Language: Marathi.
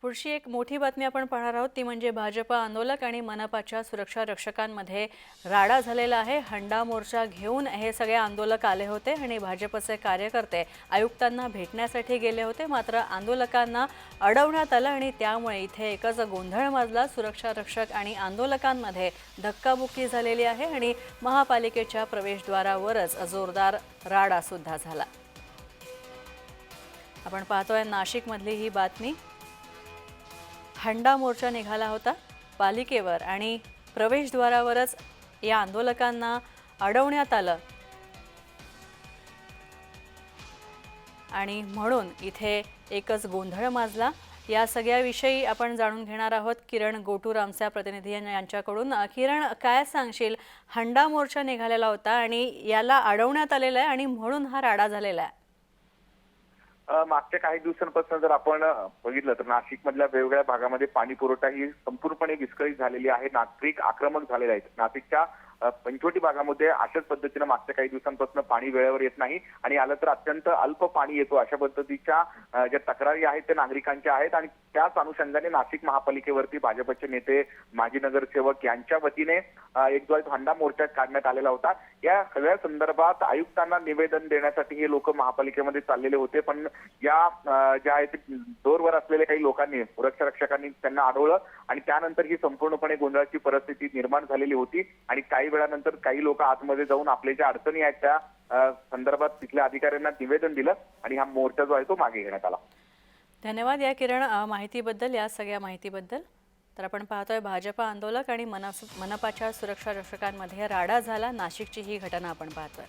पुढची एक मोठी बातमी आपण पाहणार आहोत ती म्हणजे भाजपा आंदोलक आणि मनपाच्या सुरक्षा रक्षकांमध्ये राडा झालेला आहे। हंडा मोर्चा घेऊन हे सगळे आंदोलक आले होते आणि भाजपचे कार्यकर्ते आयुक्तांना भेटण्यासाठी गेले होते, मात्र आंदोलकांना अडवण्यात आलं आणि त्यामुळे इथे एकच गोंधळ माजला। सुरक्षा रक्षक आणि आंदोलकांमध्ये धक्काबुक्की झालेली आहे आणि महापालिकेच्या प्रवेशद्वारावरच जोरदार राडा सुद्धा झाला। आपण पाहतोय नाशिकमधली ही बातमी। हंडा मोर्चा निघाला होता पालिकेवर आणि प्रवेशद्वारावरच या आंदोलकांना अडवण्यात आलं आणि म्हणून इथे एकच गोंधळ माजला। या सगळ्याविषयी आपण जाणून घेणार आहोत किरण गोटूर आमच्या प्रतिनिधी यांच्याकडून। किरण, काय सांगशील? हंडा मोर्चा निघालेला होता आणि याला अडवण्यात आलेलं आहे आणि म्हणून हा राडा झालेला आहे। मागच्या काही दिवसांपासून जर आपण बघितलं तर नाशिकमधल्या वेगवेगळ्या भागामध्ये पाणी पुरवठा ही संपूर्णपणे विस्कळीत झालेली आहे। नागरिक आक्रमक झालेले आहेत। नाशिकच्या पंचवटी भागामध्ये अशाच पद्धतीने मागच्या काही दिवसांपासून पाणी वेळेवर येत नाही आणि आलं तर अत्यंत अल्प पाणी येतो, अशा पद्धतीच्या ज्या तक्रारी आहेत ते नागरिकांच्या आहेत। आणि त्याच अनुषंगाने नाशिक महापालिकेवरती भाजपचे नेते, माजी नगरसेवक यांच्या वतीने एक जो हंडा मोर्चा काढण्यात आलेला होता। या सगळ्या संदर्भात आयुक्तांना निवेदन देण्यासाठी हे लोक महापालिकेमध्ये चाललेले होते, पण या ज्या आहेत दोरवर असलेल्या काही लोकांनी, सुरक्षा रक्षकांनी त्यांना अडवलं आणि त्यानंतर ही संपूर्णपणे गोंधळाची परिस्थिती निर्माण झालेली होती। आणि काही वेळानंतर काही लोक आतमध्ये जाऊन आपल्या ज्या अडचणी आहेत त्या संदर्भात तिथल्या अधिकाऱ्यांना निवेदन दिलं आणि हा मोर्चा जो आहे तो मागे घेण्यात आला। धन्यवाद या किरण माहितीबद्दल, या सगळ्या माहितीबद्दल। तर आपण पाहतोय भाजपा आंदोलक आणि मनपाच्या सुरक्षा रक्षकांमध्ये राडा झाला। नाशिकची ही घटना आपण पाहतोय।